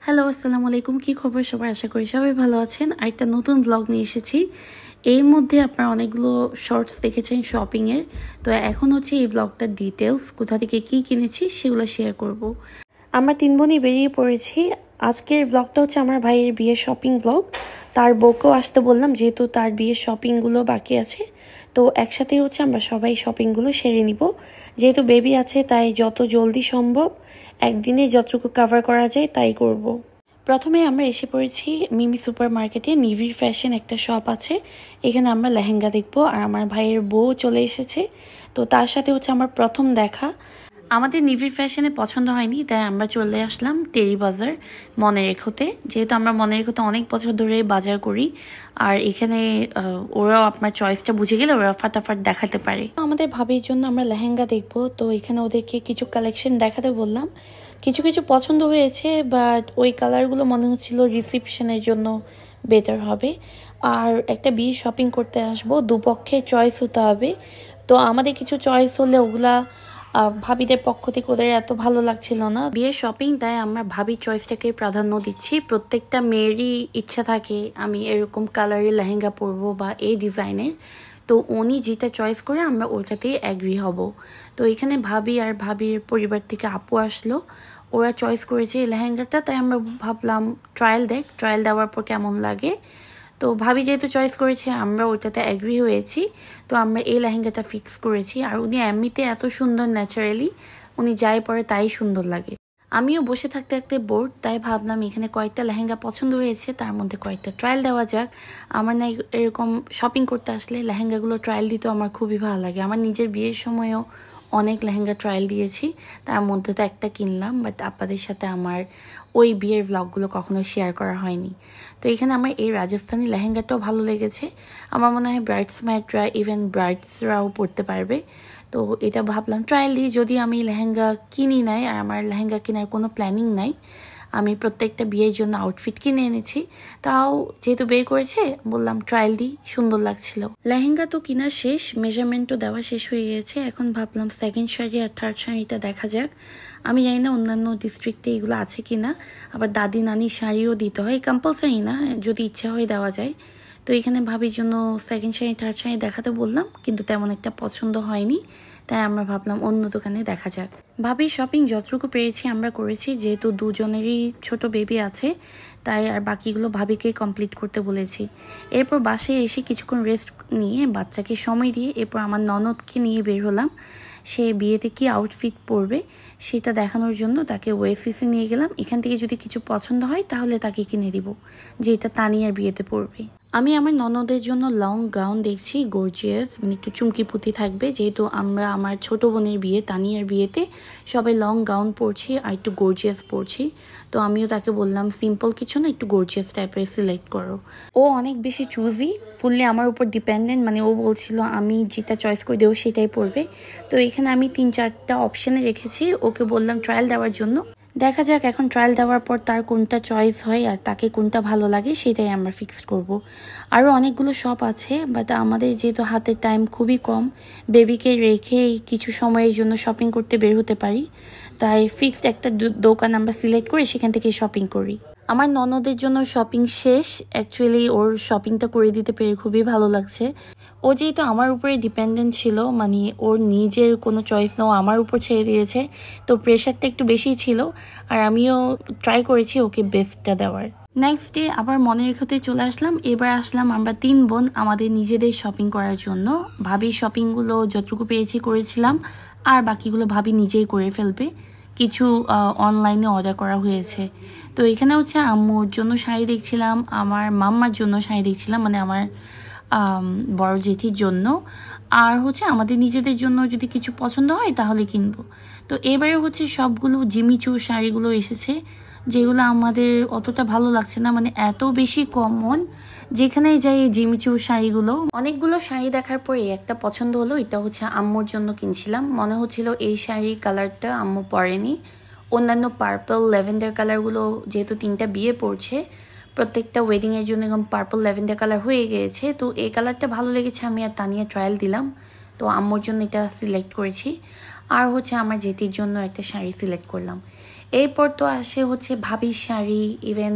Hello, আসসালামু আলাইকুম। কি খবর সবার? আশা করি সবাই ভালো আছেন। আরেকটা নতুন ব্লগ নিয়ে এসেছি। এর মধ্যে আপনারা অনেকগুলো শর্টস দেখেছেন শপিংয়ের। তো এখন হচ্ছে এই ব্লগটার ডিটেলস, কোথা থেকে কি কিনেছি সেগুলো শেয়ার করব। আমরা 3 বোনই বেরিয়ে পড়েছি। আজকের ব্লগটা হচ্ছে আমার ভাইয়ের বিয়ের শপিং ব্লগ। তার বউকেও আসতে বললাম, যেহেতু তার বিয়ের শপিংগুলো বাকি আছে। তো একসাথে হচ্ছে আমরা সবাই শপিংগুলো সেরে নিব। যেহেতু বেবি আছে, তাই যত জলদি সম্ভব একদিনে যতটুকু কভার করা যায় তাই করব। প্রথমে আমরা এসে পড়েছি মিমি সুপার মার্কেটে। নিভির ফ্যাশন একটা শপ আছে, এখানে আমরা লেহেঙ্গা দেখবো। আর আমার ভাইয়ের বউ চলে এসেছে, তো তার সাথে হচ্ছে আমার প্রথম দেখা। আমাদের নিভির ফ্যাশনে পছন্দ হয়নি, তাই আমরা চলে আসলাম টেরি বাজার মনে রেখোতে। যেহেতু আমরা মনে রেখোতে অনেক বছর ধরে বাজার করি, আর এখানে ওরাও আপনার চয়েসটা বুঝে গেলে ওরা ফাটাফাট দেখাতে পারে। আমাদের ভাবির জন্য আমরা লেহেঙ্গা দেখবো, তো এখানে ওদেরকে কিছু কালেকশন দেখাতে বললাম। কিছু কিছু পছন্দ হয়েছে, বাট ওই কালারগুলো মনে হচ্ছিল রিসেপশনের জন্য বেটার হবে। আর একটা বিয়ে শপিং করতে আসবো, দুপক্ষের চয়েস হতে হবে। তো আমাদের কিছু চয়েস হলে ওগুলা ভাবিদের পক্ষ থেকে ওদের এত ভালো লাগছিল না। বিয়ের শপিং, তাই আমরা ভাবির চয়েসটাকে প্রাধান্য দিচ্ছি। প্রত্যেকটা মেয়েরই ইচ্ছা থাকে আমি এরকম কালারের লেহেঙ্গা পরবো বা এই ডিজাইনের। তো উনি যেটা চয়েস করে আমরা ওইটাতেই অ্যাগ্রি হব। তো এখানে ভাবি আর ভাবির পরিবার থেকে আপু আসলো, ওরা চয়েস করেছে এই লেহেঙ্গাটা। তাই আমরা ভাবলাম ট্রায়াল দেওয়ার পর কেমন লাগে। তো ভাবি যেহেতু চয়েস করেছে, আমরা ওইটাতে অ্যাগ্রি হয়েছি। তো আমরা এই লেহেঙ্গাটা ফিক্স করেছি। আর উনি এমনিতে এত সুন্দর, ন্যাচারালি উনি যাই পরে তাই সুন্দর লাগে। আমিও বসে থাকতে থাকতে বোর্ড, তাই ভাবলাম এখানে কয়েকটা লেহেঙ্গা পছন্দ হয়েছে, তার মধ্যে কয়েকটা ট্রায়াল দেওয়া যাক। আমার না এরকম শপিং করতে আসলে লেহেঙ্গাগুলো ট্রায়াল দিতেও আমার খুবই ভালো লাগে। আমার নিজের বিয়ের সময়ও অনেক লেহেঙ্গা ট্রায়াল দিয়েছি, তার মধ্যে তো একটা কিনলাম, বাট আপনাদের সাথে আমার ওই বিয়ের ব্লগগুলো কখনো শেয়ার করা হয়নি। তো এখানে আমার এই রাজস্থানি লেহেঙ্গাটাও ভালো লেগেছে। আমার মনে হয় ব্রাইডসমেডরা, ইভেন ব্রাইডসরাও পরতে পারবে। তো এটা ভাবলাম ট্রায়াল দিই। যদি আমি লেহেঙ্গা কিনি নাই, আর আমার লেহেঙ্গা কেনার কোনো প্ল্যানিং নাই, আমি প্রত্যেকটা বিয়ের জন্য আউটফিট কিনে এনেছি, তাও যেহেতু বের করেছে বললাম ট্রায়াল দিই, সুন্দর লাগছিল। লেহেঙ্গা তো কিনা শেষ, মেজারমেন্টও দেওয়া শেষ হয়ে গেছে। এখন ভাবলাম সেকেন্ড শাড়ি আর থার্ড শাড়িটা দেখা যাক। আমি জানি না অন্যান্য ডিস্ট্রিক্টে এগুলো আছে কিনা। আবার দাদি নানি শাড়িও দিতে হয়, কম্পালসারি না, যদি ইচ্ছা হয় দেওয়া যায়। তো এখানে ভাবির জন্য সেকেন্ড শাড়ি থার্ড শাড়ি দেখাতে বললাম, কিন্তু তেমন একটা পছন্দ হয়নি, তাই আমরা ভাবলাম অন্য দোকানে দেখা যাক। ভাবির শপিং যতটুকু পেরেছি আমরা করেছি, যেহেতু দুজনেরই ছোট বেবি আছে, তাই আর বাকিগুলো ভাবিকে কমপ্লিট করতে বলেছি। এরপর বাসায় এসে কিছুক্ষণ রেস্ট নিয়ে বাচ্চাকে সময় দিয়ে এরপর আমার ননদকে নিয়ে বের হলাম। সে বিয়েতে কি আউটফিট পরবে সেটা দেখানোর জন্য তাকে ওয়েসিসে নিয়ে গেলাম। এখান থেকে যদি কিছু পছন্দ হয় তাহলে তাকে কিনে দিব, যে এটা তানিয়ার বিয়েতে পরবে। আমি আমার ননদের জন্য লং গাউন দেখছি, গর্জিয়াস, মানে একটু চুমকি পুঁতি থাকবে। যেহেতু আমরা আমার ছোট বোনের বিয়ে, তানিয়ার বিয়েতে সবাই লং গাউন পরছি আর একটু গর্জিয়াস পরছি। তো আমিও তাকে বললাম সিম্পল কিছু না, একটু গর্জিয়াস টাইপের সিলেক্ট করো। ও অনেক বেশি চুজি, ফুললি আমার উপর ডিপেন্ডেন্ট, মানে ও বলছিল আমি যেটা চয়েস করে দেবো সেটাই পরবে। তো এখানে আমি 3-4টা অপশানে রেখেছি, ওকে বললাম ট্রায়াল দেওয়ার জন্য। দেখা যাক এখন ট্রায়াল দেওয়ার পর তার কোনটা চয়েস হয় আর তাকে কোনটা ভালো লাগে সেটাই আমরা ফিক্সড করব। আরও অনেকগুলো শপ আছে, বাট আমাদের যেহেতু হাতে টাইম খুবই কম, বেবিকে রেখেই কিছু সময়ের জন্য শপিং করতে বের হতে পারি, তাই ফিক্সড একটা দোকান আমরা সিলেক্ট করে সেখান থেকে শপিং করি। আমার ননদের জন্য শপিং শেষ। অ্যাকচুয়ালি ওর শপিংটা করে দিতে পেরে খুবই ভালো লাগছে। ও যেহেতু আমার উপরে ডিপেন্ডেন্ট ছিল, মানে ওর নিজের কোনো চয়েস নাও আমার উপর ছেড়ে দিয়েছে, তো প্রেশারটা একটু বেশিই ছিল। আর আমিও ট্রাই করেছি ওকে বেস্টটা দেওয়ার। নেক্সট ডে আবার মনে রেখোতে চলে আসলাম। এবার আসলাম আমরা 3 বোন আমাদের নিজেদের শপিং করার জন্য। ভাবির শপিংগুলো যতটুকু পেরেছি করেছিলাম, আর বাকিগুলো ভাবি নিজেই করে ফেলবে। কিছু অনলাইনে অর্ডার করা হয়েছে। তো এখানে হচ্ছে আম্মুর জন্য শাড়ি দেখছিলাম, আমার মাম্মার জন্য শাড়ি দেখছিলাম, মানে আমার বড় জেঠির জন্য, আর হচ্ছে আমাদের নিজেদের জন্য যদি কিছু পছন্দ হয় তাহলে কিনবো। তো এবারে হচ্ছে সবগুলো জিমিচু শাড়িগুলো এসেছে, যেগুলো আমাদের অতটা ভালো লাগছে না, মানে এত বেশি কমন। যেখানেই যাই এই জিমিচু শাড়িগুলো। অনেকগুলো শাড়ি দেখার পরে একটা পছন্দ হলো, এটা হচ্ছে আম্মুর জন্য কিনছিলাম। মনে হচ্ছিল এই শাড়ির কালারটা আম্মু পরেনি। অন্যান্য পার্পল ল্যাভেন্ডার কালারগুলো যেহেতু 3টা বিয়ে পড়ছে, প্রত্যেকটা ওয়েডিংয়ের জন্য এরকম পার্পল ল্যাভেন্ডার কালার হয়ে গিয়েছে। তো এই কালারটা ভালো লেগেছে, আমি আর তানিয়া ট্রায়াল দিলাম। তো আম্মুর জন্য এটা সিলেক্ট করেছি। আর হচ্ছে আমার জেঠির জন্য একটা শাড়ি সিলেক্ট করলাম। এরপর তো আসে হচ্ছে ভাবির শাড়ি। ইভেন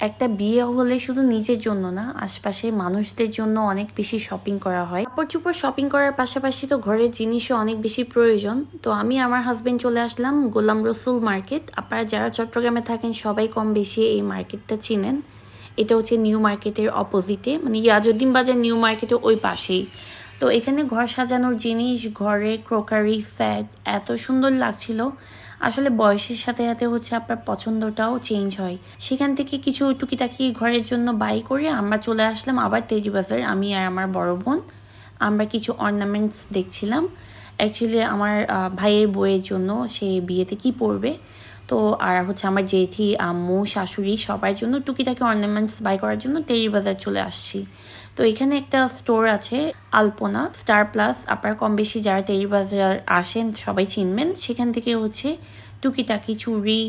একটা বিয়ে হলে শুধু নিজের জন্য না, আশপাশে মানুষদের জন্য অনেক বেশি শপিং করা হয়। কাপড় চোপড় শপিং করার পাশাপাশি তো ঘরের জিনিসও অনেক বেশি প্রয়োজন। তো আমি আমার হাজবেন্ড চলে আসলাম গোলাম রসুল মার্কেট। আপনারা যারা চট্টগ্রামে থাকেন সবাই কম বেশি এই মার্কেটটা চিনেন। এটা হচ্ছে নিউ মার্কেটের অপোজিটে, মানে ইয়াজউদ্দিন বাজার নিউ মার্কেটের ওই পাশেই। তো এখানে ঘর সাজানোর জিনিস, ঘরে ক্রোকারি সেট এত সুন্দর লাগছিল। আসলে বয়সের সাথে সাথে হচ্ছে আপনার পছন্দটাও চেঞ্জ হয়। সেখান থেকে কিছু টুকিটাকি ঘরের জন্য বাই করে আমরা চলে আসলাম আবার টেরি বাজার। আমি আর আমার বড় বোন আমরা কিছু অর্নামেন্টস দেখছিলাম। অ্যাকচুয়ালি আমার ভাইয়ের বইয়ের জন্য সে বিয়েতে কি পরবে, তো আর হচ্ছে আমার জেঠি, আম্মু, শাশুড়ি সবার জন্য টুকিটাকি অর্নামেন্টস বাই করার জন্য টেরি বাজার চলে আসছি। তো এখানে একটা স্টোর আছে আলপনা স্টার প্লাস, আপনারা কম বেশি যারা টেরি বাজার আসেন সবাই চিনবেন। সেখান থেকে হচ্ছে টুকিটাকি চুড়ি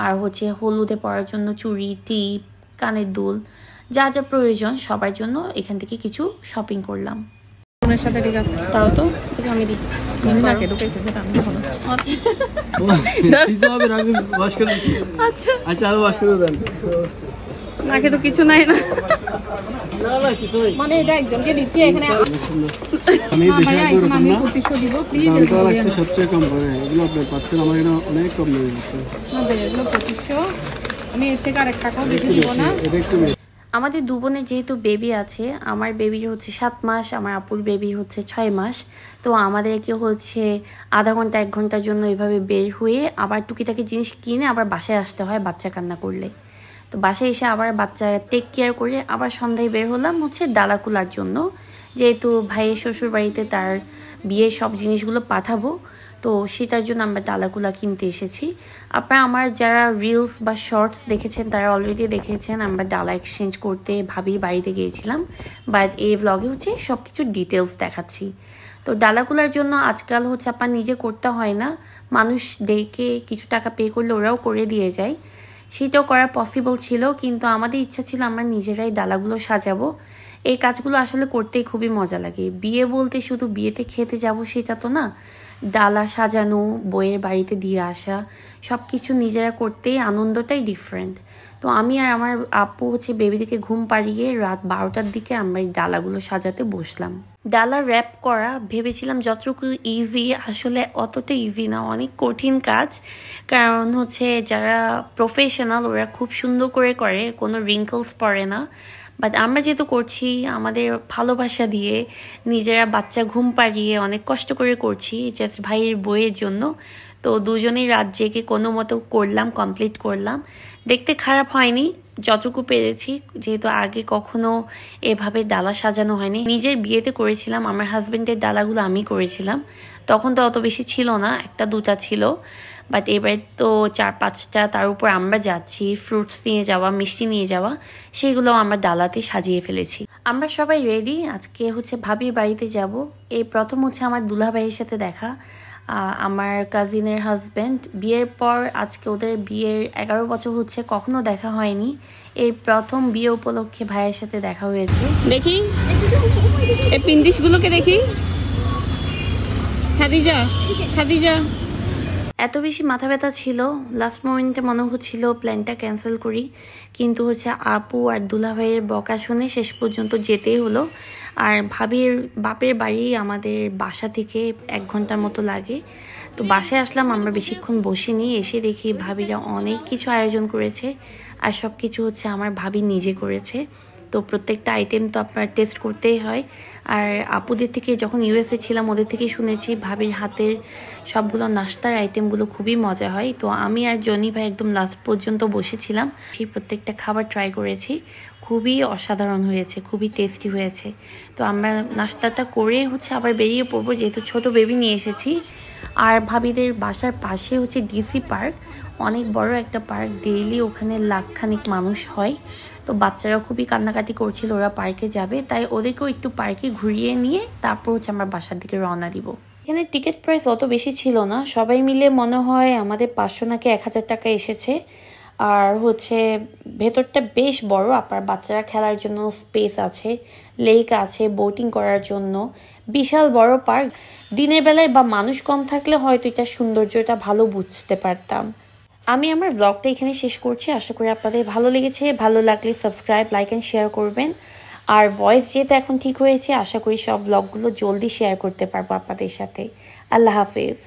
আর হচ্ছে হলুদে পরার জন্য চুড়ি, টিপ, কানের দুল, যা যা প্রয়োজন সবার জন্য এখান থেকে কিছু শপিং করলাম। সাথে ঠিক আছে, তাও তো আমি দিই নাকে ঢুকেছে সেটা আমি ভালো। আচ্ছা আচ্ছা আরো ওয়াশ করে দেন, নাকে তো কিছু নাই না, মানে এটা একজনকে দিচ্ছি এখানে আমি 2500 দিব প্লিজ। সবচেয়ে কম করে এগুলো আপনি পাচ্ছেন, আমার এখানে অনেক কম নিয়ে যাচ্ছে। এগুলো 2500, আমি এর থেকে আরেক টাকাও বেশি দিব না। এটা একটু আমাদের দু বোনের যেহেতু বেবি আছে, আমার বেবির হচ্ছে 7 মাস, আমার আপুর বেবির হচ্ছে 6 মাস। তো আমাদেরকে হচ্ছে আধা ঘন্টা 1 ঘন্টার জন্য এভাবে বের হয়ে আবার টুকিটাকি জিনিস কিনে আবার বাসায় আসতে হয় বাচ্চা কান্না করলে। তো বাসায় এসে আবার বাচ্চা টেক কেয়ার করে আবার সন্ধ্যায় বের হলাম হচ্ছে ডালাকুলার জন্য, যেহেতু ভাইয়ের শ্বশুর বাড়িতে তার বিয়ের সব জিনিসগুলো পাঠাবো, তো সেটার জন্য আমরা ডালাকুলা কিনতে এসেছি। আপনারা আমার যারা রিলস বা শর্টস দেখেছেন তারা অলরেডি দেখেছেন আমরা ডালা এক্সচেঞ্জ করতে ভাবির বাড়িতে গিয়েছিলাম, বাট এই ভ্লগে হচ্ছে সব কিছু ডিটেলস দেখাচ্ছি। তো ডালাকুলার জন্য আজকাল হচ্ছে আপনার নিজে করতে হয় না, মানুষ দেখে কিছু টাকা পে করলে ওরাও করে দিয়ে যায়। সেটাও করা পসিবল ছিল, কিন্তু আমাদের ইচ্ছা ছিল আমরা নিজেরাই ডালাগুলো সাজাবো। এই কাজগুলো আসলে করতেই খুবই মজা লাগে। বিয়ে বলতে শুধু বিয়েতে খেতে যাব সেটা তো না, ডালা সাজানো, বইয়ের বাড়িতে দিয়ে আসা, সব কিছু নিজেরা করতেই আনন্দটাই ডিফারেন্ট। তো আমি আর আমার আপু হচ্ছে বেবিদিকে ঘুম পাড়িয়ে রাত 12টার দিকে আমরা এই ডালাগুলো সাজাতে বসলাম। ডালা র্যাপ করা ভেবেছিলাম যতটুকু ইজি, আসলে অতটা ইজি না, অনেক কঠিন কাজ। কারণ হচ্ছে যারা প্রফেশনাল ওরা খুব সুন্দর করে করে, কোনো রিঙ্কলস পড়ে না। বাট আমরা যেহেতু করছি আমাদের ভালোবাসা দিয়ে, নিজেরা বাচ্চা ঘুম পাড়িয়ে অনেক কষ্ট করে করছি জাস্ট ভাইয়ের বইয়ের জন্য, তো দুজনেই রাত জেগে কোনো মতো করলাম, কমপ্লিট করলাম। দেখতে খারাপ হয়নি যতটুকু পেরেছি, যেহেতু আগে কখনো এভাবে ডালা সাজানো হয়নি। নিজের বিয়েতে করেছিলাম, আমার হাজবেন্ডের ডালাগুলো আমি করেছিলাম, তখন তো অত বেশি ছিল না, 1-2টা ছিল। বাট এবারে তো 4-5টা, তার উপর আমরা যাচ্ছি ফ্রুটস নিয়ে যাওয়া, মিষ্টি নিয়ে যাওয়া, সেগুলো আমরা ডালাতে সাজিয়ে ফেলেছি। আমরা সবাই রেডি, আজকে হচ্ছে ভাবির বাড়িতে যাব। এই প্রথম হচ্ছে আমার দুলা ভাইয়ের সাথে দেখা, আমার কাজিনের হাজব্যান্ড। বিয়ের পর আজকে ওদের বিয়ের 11 বছর হচ্ছে, কখনো দেখা হয়নি, এই প্রথম বিয়ে উপলক্ষে ভাইয়ের সাথে দেখা হয়েছে। দেখি এই পিন্ডিশগুলোকে দেখি, খাদিজা খাদিজা এত বেশি মাথা ব্যথা ছিল, লাস্ট মোমেন্টে মনে হচ্ছিল প্ল্যানটা ক্যান্সেল করি, কিন্তু হচ্ছে আপু আর দুলা ভাইয়ের বকা শুনে শেষ পর্যন্ত যেতেই হলো। আর ভাবির বাপের বাড়ি আমাদের বাসা থেকে 1 ঘন্টার মতো লাগে। তো বাসায় আসলাম, আমরা বেশিক্ষণ বসিনি, এসে দেখি ভাবিরা অনেক কিছু আয়োজন করেছে, আর সব কিছু হচ্ছে আমার ভাবি নিজে করেছে। তো প্রত্যেকটা আইটেম তো আপনার টেস্ট করতেই হয়। আর আপুদের থেকে যখন ইউএসএ ছিলাম ওদের থেকে শুনেছি ভাবির হাতের সবগুলো নাস্তার আইটেমগুলো খুবই মজা হয়। তো আমি আর জনি ভাই একদম লাস্ট পর্যন্ত বসেছিলাম, সেই প্রত্যেকটা খাবার ট্রাই করেছি, খুবই অসাধারণ হয়েছে, খুবই টেস্টি হয়েছে। তো আমরা নাস্তাটা করে হচ্ছে আবার বেরিয়ে পড়বো, যেহেতু ছোট বেবি নিয়ে এসেছি। আর ভাবিদের বাসার পাশে হচ্ছে ডিসি পার্ক, অনেক বড় একটা পার্ক, ডেইলি ওখানে লাখখানিক মানুষ হয়। তো বাচ্চারা খুবই কান্নাকাটি করছিল ওরা পার্কে যাবে, তাই ওদেরকেও একটু পার্কে ঘুরিয়ে নিয়ে তারপর হচ্ছে আমরা বাসার দিকে রওনা দিব। এখানে টিকিট প্রাইস অত বেশি ছিল না, সবাই মিলে মনে হয় আমাদের 500 নাকি 1000 টাকা এসেছে। আর হচ্ছে ভেতরটা বেশ বড়, আপনার বাচ্চারা খেলার জন্য স্পেস আছে, লেক আছে, বোটিং করার জন্য, বিশাল বড় পার্ক। দিনের বেলায় বা মানুষ কম থাকলে হয়তো এটা সৌন্দর্যটা ভালো বুঝতে পারতাম। আমি আমার ব্লগটা এখানে শেষ করছি। আশা করি আপনাদের ভালো লেগেছে। ভালো লাগলে সাবস্ক্রাইব, লাইক অ্যান্ড শেয়ার করবেন। আর ভয়েস যেহেতু এখন ঠিক হয়েছে, আশা করি সব ব্লগগুলো জলদি শেয়ার করতে পারবো আপনাদের সাথে। আল্লাহ হাফেজ।